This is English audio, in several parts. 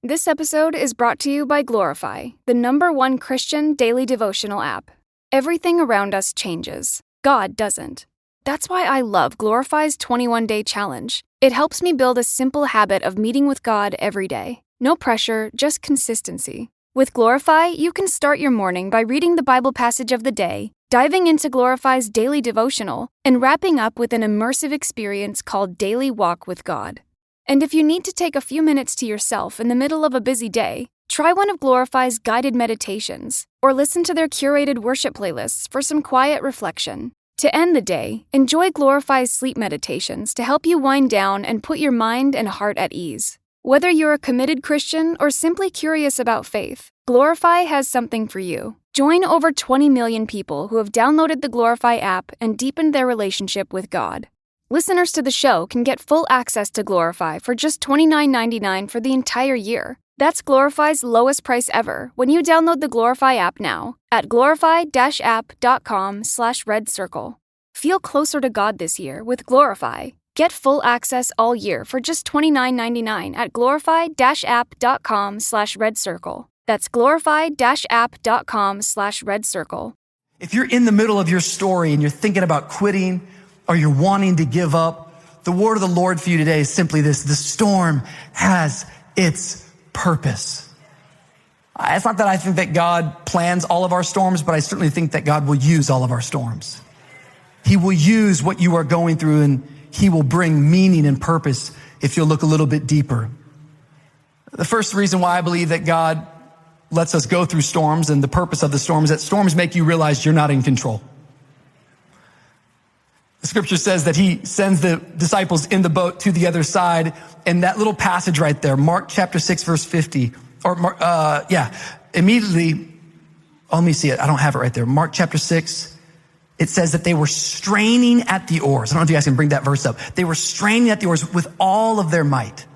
This episode is brought to you by Glorify, the #1 Christian daily devotional app. Everything around us changes. God doesn't. That's why I love Glorify's 21-day challenge. It helps me build a simple habit of meeting with God every day. No pressure, just consistency. With Glorify, you can start your morning by reading the Bible passage of the day, diving into Glorify's daily devotional, and wrapping up with an immersive experience called Daily Walk with God. And if you need to take a few minutes to yourself in the middle of a busy day, try one of Glorify's guided meditations, or listen to their curated worship playlists for some quiet reflection. To end the day, enjoy Glorify's sleep meditations to help you wind down and put your mind and heart at ease. Whether you're a committed Christian or simply curious about faith, Glorify has something for you. Join over 20 million people who have downloaded the Glorify app and deepened their relationship with God. Listeners to the show can get full access to Glorify for just $29.99 for the entire year. That's Glorify's lowest price ever when you download the Glorify app now at glorify-app.com/redcircle. Feel closer to God this year with Glorify. Get full access all year for just $29.99 at glorify-app.com/redcircle. That's glorify-app.com/redcircle. If you're in the middle of your story and you're thinking about quitting or you're wanting to give up, the word of the Lord for you today is simply this: the storm has its purpose. It's not that I think that God plans all of our storms, but I certainly think that God will use all of our storms. He will use what you are going through, and He will bring meaning and purpose if you'll look a little bit deeper. The first reason why I believe that God lets us go through storms and the purpose of the storm is that storms make you realize you're not in control. The scripture says that He sends the disciples in the boat to the other side. And that little passage right there, Mark chapter 6, verse 50, immediately, let me see it. I don't have it right there. Mark chapter 6, it says that they were straining at the oars. I don't know if you guys can bring that verse up. They were straining at the oars with all of their might.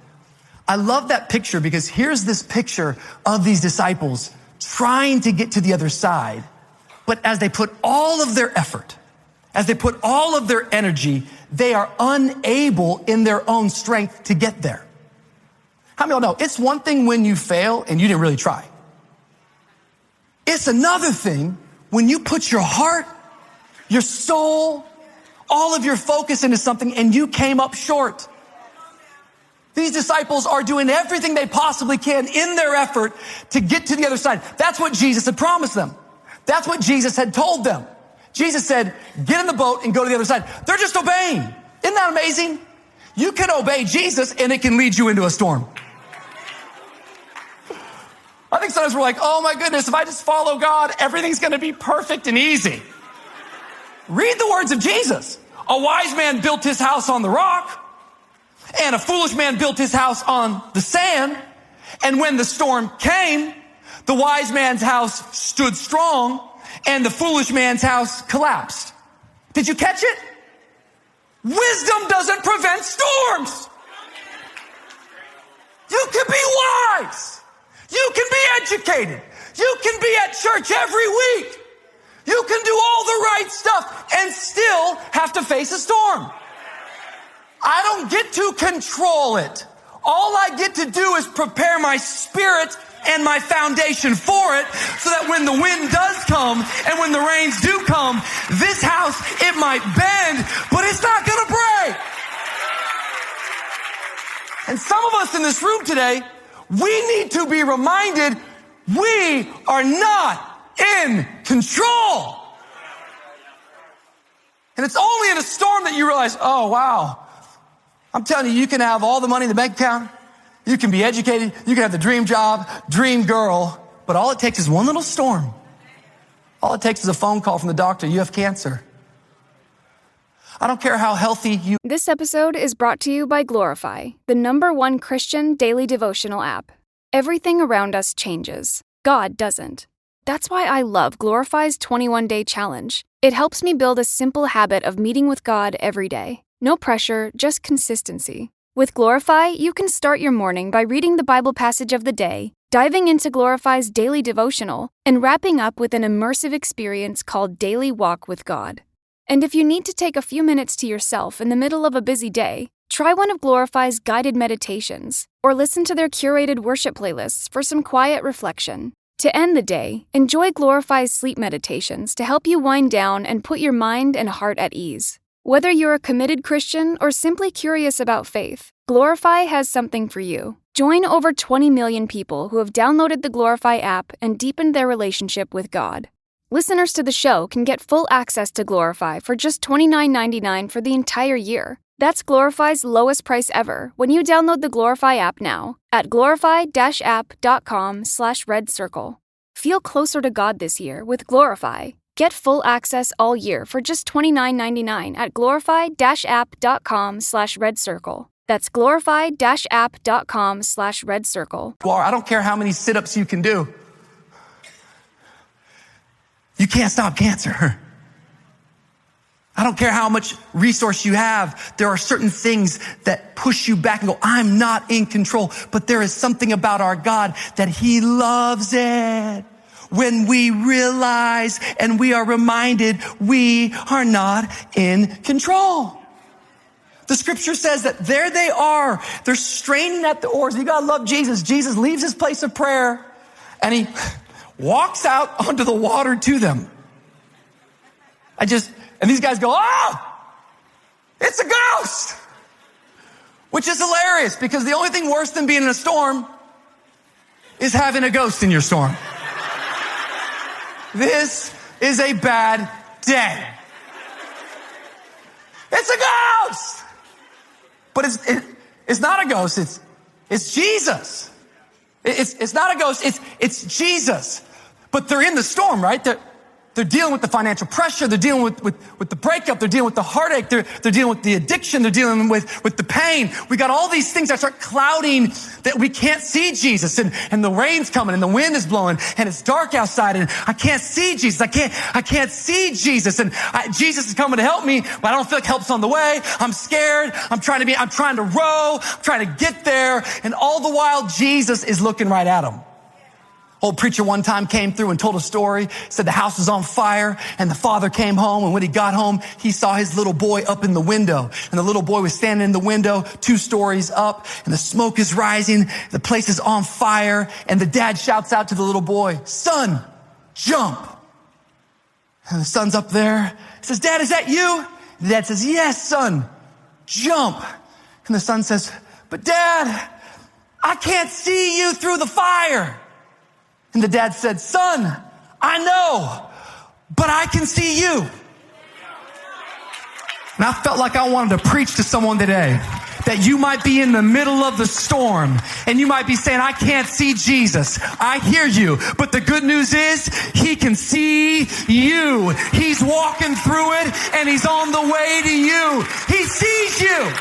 I love that picture because here's this picture of these disciples trying to get to the other side. But as they put all of their effort, as they put all of their energy, they are unable in their own strength to get there. How many of y'all know it's one thing when you fail and you didn't really try? It's another thing when you put your heart, your soul, all of your focus into something and you came up short. These disciples are doing everything they possibly can in their effort to get to the other side. That's what Jesus had promised them. That's what Jesus had told them. Jesus said, get in the boat and go to the other side. They're just obeying. Isn't that amazing? You can obey Jesus and it can lead you into a storm. I think sometimes we're like, oh my goodness, if I just follow God, everything's going to be perfect and easy. Read the words of Jesus. A wise man built his house on the rock, and a foolish man built his house on the sand. And when the storm came, the wise man's house stood strong, and the foolish man's house collapsed. Did you catch it? Wisdom doesn't prevent storms. You can be wise. You can be educated. You can be at church every week. You can do all the right stuff and still have to face a storm. I don't get to control it. All I get to do is prepare my spirit and my foundation for it so that when the wind does come and when the rains do come, this house, it might bend, but it's not going to break. And some of us in this room today, we need to be reminded we are not in control. And it's only in a storm that you realize, oh, wow. I'm telling you, you can have all the money in the bank account. You can be educated. You can have the dream job, dream girl. But all it takes is one little storm. All it takes is a phone call from the doctor. You have cancer. I don't care how healthy you... This episode is brought to you by Glorify, the #1 Christian daily devotional app. Everything around us changes. God doesn't. That's why I love Glorify's 21-day challenge. It helps me build a simple habit of meeting with God every day. No pressure, just consistency. With Glorify, you can start your morning by reading the Bible passage of the day, diving into Glorify's daily devotional, and wrapping up with an immersive experience called Daily Walk with God. And if you need to take a few minutes to yourself in the middle of a busy day, Try one of Glorify's guided meditations, or listen to their curated worship playlists for some quiet reflection. To end the day, enjoy Glorify's sleep meditations to help you wind down and put your mind and heart at ease. Whether you're a committed Christian or simply curious about faith, Glorify has something for you. Join over 20 million people who have downloaded the Glorify app and deepened their relationship with God. Listeners to the show can get full access to Glorify for just $29.99 for the entire year. That's Glorify's lowest price ever when you download the Glorify app now at glorify-app.com/redcircle. Feel closer to God this year with Glorify. Get full access all year for just $29.99 at glorify-app.com/redcircle. That's glorify-app.com/redcircle. I don't care how many sit-ups you can do. You can't stop cancer. I don't care how much resource you have. There are certain things that push you back and go, I'm not in control. But there is something about our God that he loves it when we realize and we are reminded we are not in control. The scripture says that there they are. They're straining at the oars. You gotta love Jesus. Jesus leaves his place of prayer and he walks out onto the water to them. And these guys go, it's a ghost, which is hilarious because the only thing worse than being in a storm is having a ghost in your storm. This is a bad day. It's a ghost. But it's not a ghost. It's Jesus. It's not a ghost. It's Jesus. But they're in the storm, right? They're dealing with the financial pressure. They're dealing with the breakup. They're dealing with the heartache. They're dealing with the addiction. They're dealing with the pain. We got all these things that start clouding that we can't see Jesus. And the rain's coming and the wind is blowing and it's dark outside and I can't see Jesus. I can't see Jesus. And Jesus is coming to help me, but I don't feel like help's on the way. I'm scared. I'm trying to row. I'm trying to get there. And all the while, Jesus is looking right at them. Old preacher one time came through and told a story, said the house was on fire and the father came home. And when he got home, he saw his little boy up in the window. And the little boy was standing in the window 2 stories up and the smoke is rising. The place is on fire. And the dad shouts out to the little boy, son, jump. And the son's up there. He says, Dad, is that you? And the dad says, yes, son, jump. And the son says, but Dad, I can't see you through the fire. And the dad said, son, I know, but I can see you. And I felt like I wanted to preach to someone today that you might be in the middle of the storm and you might be saying, I can't see Jesus. I hear you. But the good news is he can see you. He's walking through it and he's on the way to you. He sees you.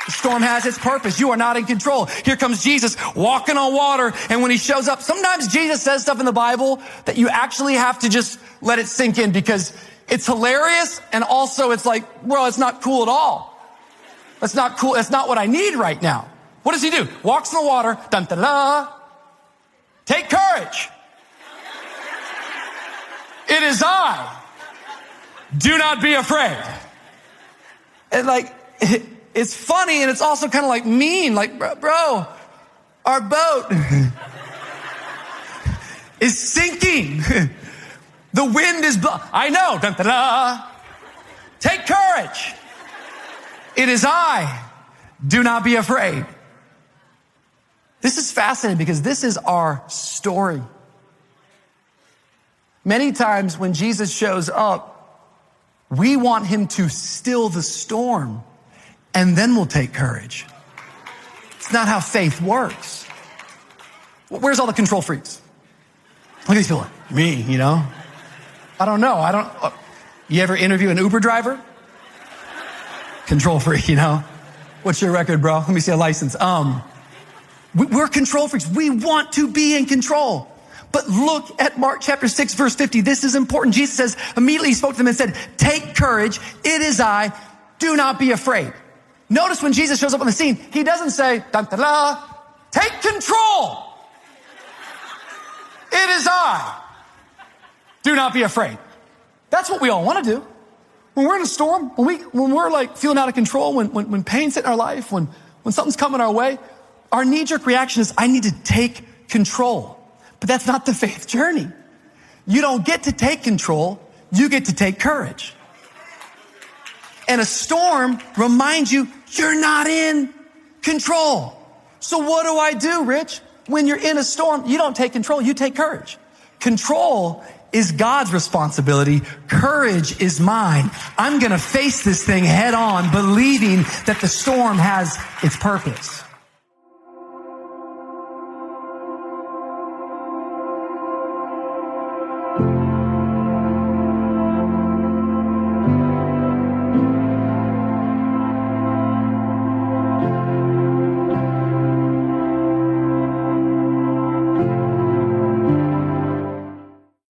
The storm has its purpose. You are not in control. Here comes Jesus walking on water. And when he shows up, sometimes Jesus says stuff in the Bible that you actually have to just let it sink in because it's hilarious. And also it's like, bro, it's not cool at all. That's not cool. That's not what I need right now. What does he do? Walks in the water. Dun, dun, dun. Take courage. It is I. Do not be afraid. And it's funny and it's also kind of like mean. Like, bro, our boat is sinking. The wind is blowing. I know. Dun, dun, dun. Take courage. It is I. Do not be afraid. This is fascinating because this is our story. Many times when Jesus shows up, we want him to still the storm. And then we'll take courage. It's not how faith works. Where's all the control freaks? Look at these people. Me, you know? I don't know. You ever interview an Uber driver? Control freak, you know? What's your record, bro? Let me see a license. We're control freaks. We want to be in control. But look at Mark chapter 6, verse 50. This is important. Jesus says, immediately he spoke to them and said, take courage. It is I. Do not be afraid. Notice when Jesus shows up on the scene, he doesn't say, dun, dun, dun, take control. It is I. Do not be afraid. That's what we all want to do. When we're in a storm, when we're like feeling out of control, when pain's hitting our life, when something's coming our way, our knee-jerk reaction is, I need to take control. But that's not the faith journey. You don't get to take control. You get to take courage. And a storm reminds you, you're not in control. So what do, Rich? When you're in a storm, you don't take control, you take courage. Control is God's responsibility. Courage is mine. I'm going to face this thing head on, believing that the storm has its purpose.